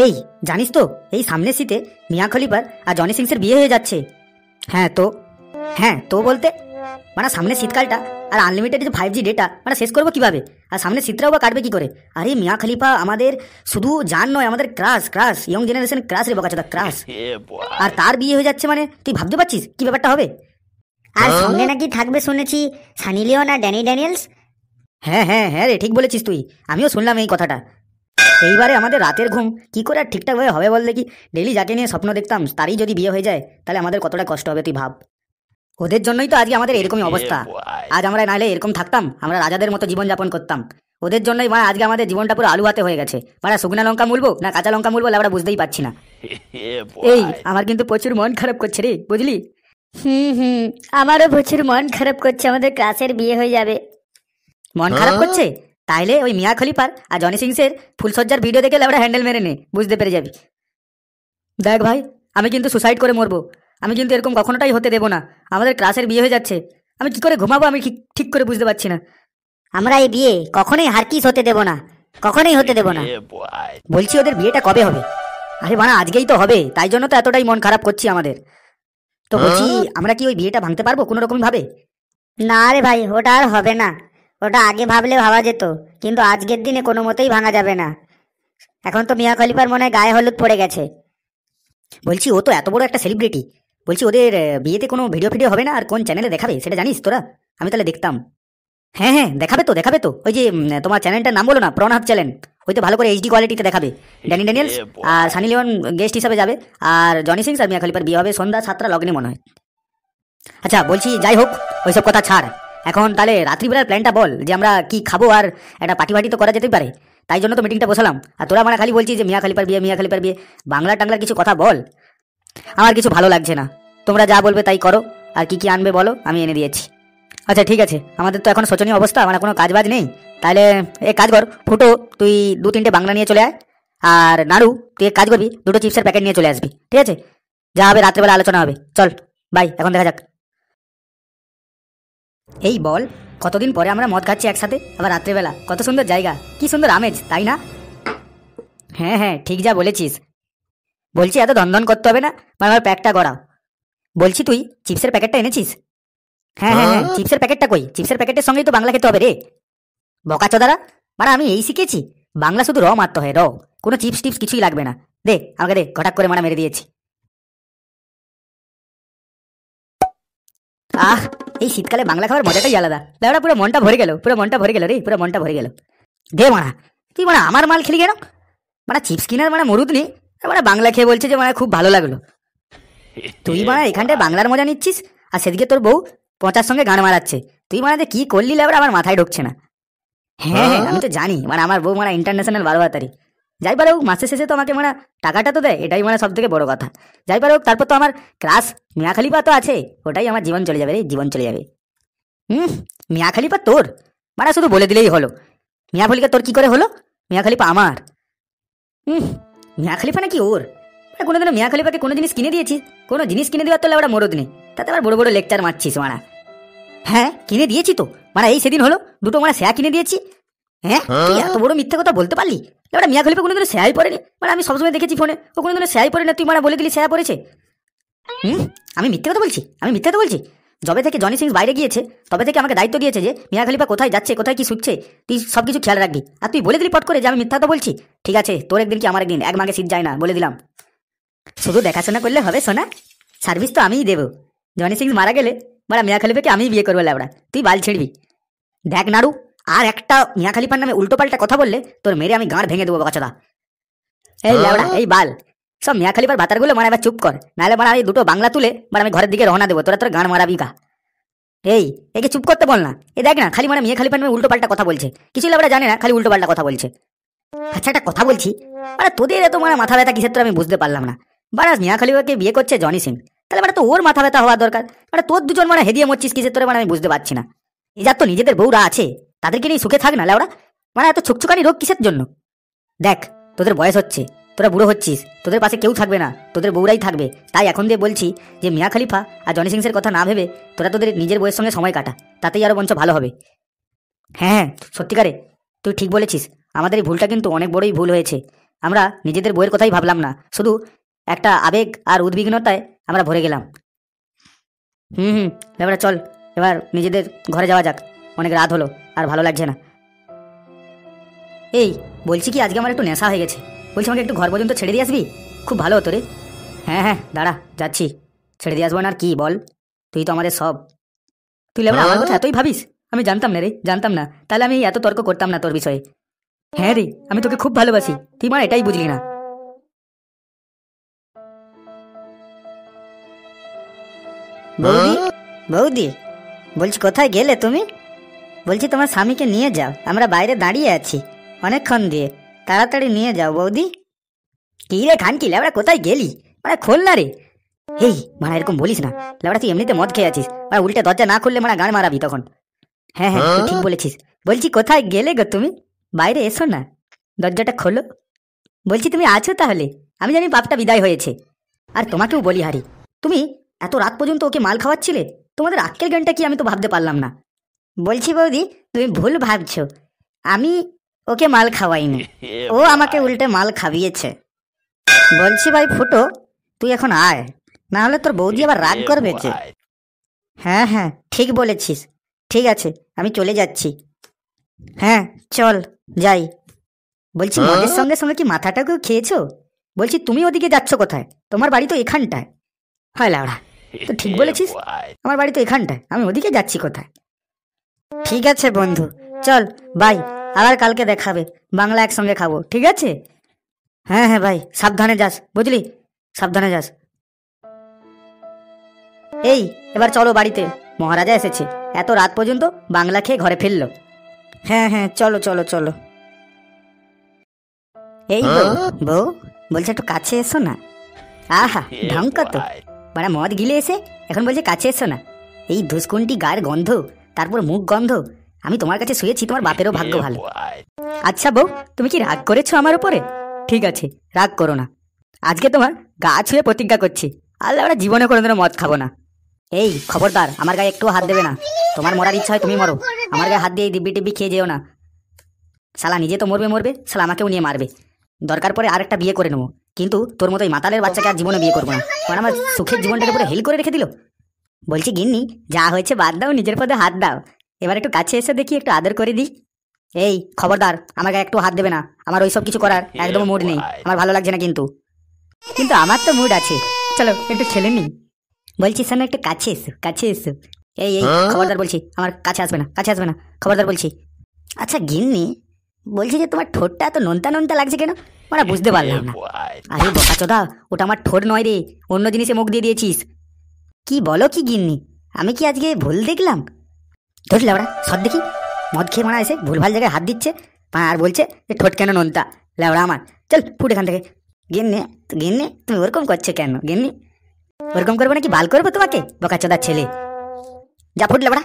এই জানিস তো এই সামনের শীতে মিয়া খলিফার আর জনি সিংসের বিয়ে হয়ে যাচ্ছে। হ্যাঁ তো, হ্যাঁ তো বলতে মানে সামনের শীতকালটা আর আনলিমিটেড যে 5G ডেটা মানে শেষ করবো কিভাবে, আর সামনের শীতটাও বা কাটবে কি করে? আরে মিয়া খলিফা আমাদের শুধু জান নয়, আমাদের crush crush young generation crush রে বকাচোদা ক্রাশ। আর তার বিয়ে হয়ে যাচ্ছে মানে তুই ভাবতে পারছিস কি ব্যাপারটা হবে? আর সঙ্গে নাকি থাকবে শুনেছি সানি লিওন আর ড্যানি ড্যানিয়েলস। হ্যাঁ হ্যাঁ হ্যাঁ রে, ঠিক বলেছিস তুই, আমিও শুনলাম এই কথাটা। এইবারে আমাদের রাতের ঘুম কি করে আর ঠিকঠাকভাবে হবে বল দেখি? ডেলি যাকে নিয়ে স্বপ্ন দেখতাম তারই যদি বিয়ে হয়ে যায় তাহলে আমাদের কতটা কষ্ট হবে তুই ভাব। ওদের জন্যই তো আজকে আমাদের এরকমই অবস্থা। আজ আমরা নাহলে এরকম থাকতাম, আমরা রাজাদের মতো জীবনযাপন করতাম। ওদের জন্যই মানে আজকে আমাদের জীবনটা পুরো আলু হাতে হয়ে গেছে। মানে শুকনা লঙ্কা মুলবো না কাঁচা লঙ্কা মুলবো আমরা বুঝতেই পারছি না। এই আমার কিন্তু প্রচুর মন খারাপ করছে রে, বুঝলি? হুম, আমারও প্রচুর মন খারাপ করছে, আমাদের ক্লাসের বিয়ে হয়ে যাবে। মন খারাপ করছে? তাইলে ওই মিয়া খলিফার আর জনি সিংসের ফুলসজ্জার ভিডিও দেখে আমরা হ্যান্ডেল মেরে নে, বুঝতে পেরে যাবি। দেখ ভাই, আমি কিন্তু সুসাইড করে মরবো, আমি কিন্তু এরকম কখনোটাই হতে দেবো না। আমাদের ক্লাসের বিয়ে হয়ে যাচ্ছে, আমি কি করে ঘুমাবো আমি ঠিক করে বুঝতে পারছি না। আমরা এই বিয়ে কখনোই হারকিস হতে দেব না, কখনোই হতে দেব না। বলছি ওদের বিয়েটা কবে হবে? আরে বানা আজকেই তো হবে, তাই জন্য তো এতটাই মন খারাপ করছি আমাদের। তো বলছি আমরা কি ওই বিয়েটা ভাঙতে পারবো কোনো রকম ভাবে? না রে ভাই, ওটা আর হবে না। ওটা আগে ভাবলে ভাবা যেত, কিন্তু আজকের দিনে কোনো মতেই ভাঙা যাবে না। এখন তো মিয়া খলিফার মনে হয় গায়ে হলুদ পড়ে গেছে। বলছি ও তো এত বড় একটা সেলিব্রিটি, বলছি ওদের বিয়েতে কোনো ভিডিও হবে না? আর কোন চ্যানেলে দেখাবে সেটা জানিস তোরা? আমি তাহলে দেখতাম। হ্যাঁ হ্যাঁ দেখাবে তো ওই যে তোমার চ্যানেলটার নাম বলো না, প্রণাব চ্যানেল। ওই তো ভালো করে HD কোয়ালিটিতে দেখাবে। ড্যানি ড্যানিয়েলস আর সানি লিওন গেস্ট হিসাবে যাবে, আর জনি সিংস আর মিয়া খলিফার বিয়ে হবে সন্ধ্যা 7টা লগ্নে মনে হয়। আচ্ছা বলছি যাই হোক, ওইসব কথা ছাড়। এখন তাহলে রাত্রিবেলার প্ল্যানটা বল, যে আমরা কি খাবো, আর একটা পার্টি তো করা যেতেই পারে। তাই জন্য তো মিটিংটা বসালাম। আর তোরা মানে খালি বলছিস যে মিয়া খলিফার বিয়ে। বাংলা টাংলার কিছু কথা বল। আমার কিছু ভালো লাগছে না, তোমরা যা বলবে তাই করো। আর কি আনবে বলো, আমি এনে দিয়েছি। আচ্ছা ঠিক আছে, আমাদের তো এখন শোচনীয় অবস্থা, আমার কোনো কাজ বাজ নেই। তাহলে এক কাজ কর, ফুটো তুই 2-3টে বাংলা নিয়ে চলে আয়, আর নাড়ু তুই এক কাজ করবি, 2টো চিপসের প্যাকেট নিয়ে চলে আসবি, ঠিক আছে? যা হবে রাত্রেবেলা আলোচনা হবে। চল বাই, এখন দেখা যাক। এই বল, কতদিন পরে আমরা মদ খাচ্ছি একসাথে, আবার রাত্রেবেলা, কত সুন্দর জায়গা, কি সুন্দর আমেজ, তাই না? হ্যাঁ হ্যাঁ ঠিক যা বলেছিস। বলছি এত ধন্দন করতে হবে না, আমার প্যাকটা গড়াও। বলছি তুই চিপসের প্যাকেটটা এনেছিস? হ্যাঁ হ্যাঁ হ্যাঁ চিপসের প্যাকেটটা কই? চিপসের প্যাকেটের সঙ্গেই তো বাংলা খেতে হবে রে বকাচোদারা। মানে আমি এই শিখেছি, বাংলা শুধু র মারতে হয়, র। কোনো চিপস টিপস কিছুই লাগবে না। দে আমাকে দে, ঘটাক করে মারা মেরে দিয়েছি। আহ, এই শীতকালে বাংলা খাওয়ার মজাটাই আলাদা। লেবড়া পুরো মনটা ভরে গেল রে, পুরো মনটা ভরে গেল। দে মারা, তুই মারা আমার মাল খেলি কেন? মানে চিপস কিনার মানে মরুদ নি, মানে বাংলা খেয়ে বলছে যে মানে খুব ভালো লাগলো। তুই মানে এখানটায় বাংলার মজা নিচ্ছিস, আর সেদিকে তোর বউ পচার সঙ্গে গান মারাচ্ছে। তুই মানে কি করলি লেবড়া, আমার মাথায় ঢুকছে না। হ্যাঁ হ্যাঁ আমি তো জানি, মানে আমার বউ মানে ইন্টারন্যাশনাল বারবাতারি। যাই পারে হোক, মাসের শেষে তো আমাকে মানে টাকাটা তো দেয়, এটাই মানে সব থেকে বড় কথা। যাই পারে হোক, তারপর তো আমার ক্রাশ মিয়া খলিফা তো আছে, ওটাই আমার জীবন চলে যাবে রে, জীবন চলে যাবে। মিয়া খলিফা তোর মানে শুধু বলে দিলেই হলো। মিয়া খলিফা তোর কি করে হলো? মিয়া খলিফা আমার। মিয়া খলিফা নাকি ওর? কোনোদিনও মিয়া খলিফাকে কোনো জিনিস কিনে দিয়েছিস? কোনো জিনিস কিনে দেওয়ার তো ওটা মরদ নেই, তাতে আবার বড় বড় লেকচার মারছিস মারা। হ্যাঁ কিনে দিয়েছি তো, মানে এই সেদিন হলো 2টো মানে স্যা কিনে দিয়েছি। হ্যাঁ তুই এত বড় মিথ্যা কথা বলতে পারলি? ওটা মিয়া খলিফা কোনোদিনও স্যাই পড়েনি, মানে আমি সবসময় দেখেছি ফোনে ও কোনোদিনও স্যাই পড়ে না, তুই মানে বলে দিলি স্যা পড়েছে। আমি মিথ্যে কথা বলছি? যবে থেকে জনি সিংস বাইরে গিয়েছে তবে থেকে আমাকে দায়িত্ব দিয়েছে যে মিয়া খলিফা কোথায় যাচ্ছে, কোথায় কি শুচ্ছে, তুই সবকিছু খেয়াল রাখবি। আর তুই বলে দিলি পট করে যে আমি মিথ্যা কথা বলছি। ঠিক আছে, তোর একদিন কি আমার একদিন, এক মাগে শীত যায় না, বলে দিলাম। শুধু দেখাশোনা করলে হবে সোনা, সার্ভিস তো আমিই দেবো। জনি সিংস মারা গেলে বড়া মিয়া খলিফাকে আমিই বিয়ে করবো ল্যাবড়া, তুই বাল ছিড়বি। দেখ নাড়ু, আর একটা মিয়া খলিফার নামে উল্টো পাল্টা কথা বললে তোর মেরে আমি গাঁড় ভেঙে দেবো বাচ্চাদা। এই ল্যাবড়া, এই বাল, সব মিয়া খলিফার ভাতারগুলো মানে এবার চুপ কর, নাহলে মানে আমি 2টো বাংলা তুলে মানে আমি ঘরের দিকে রওনা দেবো, তোর গাঁড় মারাবি গা। এই একে চুপ করতে বল না, এ দেখ না খালি মানে মিয়া খলিফার নামে উল্টো পাল্টা কথা বলছে, কিছু ল্যাবড়া জানে না, খালি উল্টো পাল্টা কথা বলছে। আচ্ছা একটা কথা বলছি, মানে তোদের এত মানে মাথা ব্যথা কিসের, তো আমি বুঝতে পারলাম না। বারাস মিয়া খলিফাকে বিয়ে করছে জনি সিং, তাহলে মানে তো ওর মাথা ব্যথা হওয়ার দরকার, মানে তোর দুজন মানে হেদিয়ে মরছিস কিসের তোরে, মানে আমি বুঝতে পারছি না। এই যার তো নিজেদের বউরা আছে, তাদেরকে নিয়ে সুখে থাক না লেওড়া, মানে এত ছুকছুকানি রোগ কিসের জন্য? দেখ তোদের বয়স হচ্ছে, তোরা বুড়ো হচ্ছিস, তোদের পাশে কেউ থাকবে না, তোদের বউরাই থাকবে। তাই এখন দিয়ে বলছি যে মিয়া খলিফা আর জনি সিংসের কথা না ভেবে তোরা তোদের নিজের বউয়ের সঙ্গে সময় কাটা, তাতেই আরো বঞ্চ ভালো হবে। হ্যাঁ হ্যাঁ সত্যিকারে তুই ঠিক বলেছিস, আমাদের এই ভুলটা কিন্তু অনেক বড়ই ভুল হয়েছে। আমরা নিজেদের বইয়ের কথাই ভাবলাম না, শুধু একটা আবেগ আর উদ্বিগ্নতায় আমরা ভরে গেলাম। এবার চল, এবার নিজেদের ঘরে যাওয়া যাক, অনেক রাত হলো, আর ভালো লাগছে না। এই বলছি কি, আজকে আমার একটু নেশা হয়ে গেছে, বলছি আমাকে একটু ঘর পর্যন্ত ছেড়ে দিয়ে আসবি, খুব ভালো হতো রে। হ্যাঁ দাঁড়া, যাচ্ছি, ছেড়ে দিয়ে আসবো না আর কি বল, তুই তো আমাদের সব। তুই লেবড়া আমার কথা এতই ভাবিস? আমি জানতাম না রে, জানতাম না, তাহলে আমি এত তর্ক করতাম না তোর বিষয়ে। হ্যাঁ রে, আমি তোকে খুব ভালোবাসি, তুই মানে এটাই বুঝলি না। বৌদি, বৌদি, বলছি কোথায় গেলে তুমি? বলছি তোমার স্বামীকে নিয়ে যাও, আমরা বাইরে দাঁড়িয়ে আছি অনেকক্ষণ দিয়ে, তাড়াতাড়ি নিয়ে যাও বৌদি। কি রে খানকি, লেবড়া কোথায় গেলি? মানে খোল না রে। এই মানে এরকম বলিস না লেবড়া, তুই এমনিতে মদ খেয়ে আছিস, মানে উল্টে দরজা না খুললে মানে গান মারাবি তখন। হ্যাঁ তুই ঠিক বলেছিস। বলছি কোথায় গেলে গো তুমি? বাইরে এসো না, দরজাটা খোলো। বলছি তুমি আছো তাহলে? আমি জানি বাপটা বিদায় হয়েছে। আর তোমাকেও বলি হারি, তুমি এত রাত পর্যন্ত ওকে মাল খাওয়াচ্ছিলে, তোমাদের আক্কেল জ্ঞানটা কি আমি তো ভাবতে পারলাম না। বলছি বৌদি, তুমি ভুল ভাবছো, আমি ওকে মাল খাওয়াইনি, ও আমাকে উল্টে মাল খাইয়েছে। বলছি ভাই ফুটো, তুই এখন আয়, না হলে তোর বৌদি আবার রাগ করবে যে। হ্যাঁ ঠিক বলেছিস, ঠিক আছে আমি চলে যাচ্ছি। হ্যাঁ চল যাই। বলছি মদের সঙ্গে সঙ্গে কি মাথাটাকেও খেয়েছো? বলছি তুমি ওদিকে যাচ্ছ কোথায়? তোমার বাড়ি তো এখানটায়। হয় লাউড়া, তো ঠিক বলেছিস, আমার বাড়ি তো এখানটায়, আমি ওদিকে যাচ্ছি কোথায়? ঠিক আছে বন্ধু, চল বাই, আবার কালকে দেখাবে, বাংলা একসঙ্গে খাবো, ঠিক আছে? হ্যাঁ ভাই, সাবধানে যাস বুঝলি, সাবধানে যাস। এই এবার চলো বাড়িতে, মহারাজা এসেছে, এত রাত পর্যন্ত বাংলা খেয়ে ঘরে ফিরলো। হ্যাঁ চলো চলো চলো। এই বউ, বলছে একটু কাছে এসো না। আহা ঢং কত, মানে মদ গিলে এসে এখন বলছে কাছে এসো না। এই ধুসকুন্টি গায়ের গন্ধ, তারপর মুখ গন্ধ, আমি তোমার কাছে শুয়েছি, তোমার বাপেরও ভাগ্য ভালো। আচ্ছা বউ, তুমি কি রাগ করেছো আমার উপরে? ঠিক আছে, রাগ করো না, আজকে তোমার গা ছুঁয়ে প্রতিজ্ঞা করছি, আল্লাহ আমরা জীবনে কোনোদিনও মদ খাবো না। এই খবরদার, আমার গায়ে একটু হাত দেবে না, তোমার মরার ইচ্ছা হয় তুমি মরো, আমার গায়ে হাত দিয়ে দিব্যি টিব্বি খেয়ে যেও না। শালা নিজে তো মরবে, শালা আমাকেও নিয়ে মারবে, দরকার পরে আরেকটা বিয়ে করে নেবো, কিন্তু তোর মতো এই মাতালের বাচ্চাকে আর জীবনে বিয়ে করবো না, কারণ আমার সুখের জীবনটাকে পুরো হেল করে রেখে দিল। বলছি গিন্নি, যা হয়েছে বাদ দাও, নিজের পদে হাত দাও, এবার একটু কাছে এসে দেখি, একটু আদর করে দিই। এই খবরদার, আমার গায়ে একটু হাত দেবে না, আমার ওইসব কিছু করার একদম মুড নেই, আমার ভালো লাগছে না, কিন্তু কিন্তু আমার তো মুড আছে, চলো একটু খেলে নিই। বলছি শোনো, একটু কাছে এসো, কাছে এসো। এই খবরদার বলছি, আমার কাছে আসবে না, কাছে আসবে না, খবরদার বলছি। আচ্ছা গিন্নি, বলছি যে তোমার ঠোঁটটা এত নোনতা নোনতা লাগছে কেন, মানে বুঝতে পারলাম না। আরে বোকাচোদা, ওটা আমার ঠোঁট নয় রে, অন্য জিনিসে মুখ দিয়ে দিয়েছিস। কি বলো কি গিন্নি, আমি কি আজকে ভুল দেখলাম? ধরলে ওরা সব দেখি, মদ খেয়ে মারা এসে ভুলভাল জায়গায় হাত দিচ্ছে, আর বলছে যে ঠোঁট কেন নোনতা, লেওড়া আমার, চল ফুট এখান থেকে। গিন্নি গিন্নি, তুমি ওরকম করছো কেন গিন্নি? ওরকম করবো নাকি বাল করবো তোমাকে, বোকাচোদার ছেলে, যা ফুট লেওড়া।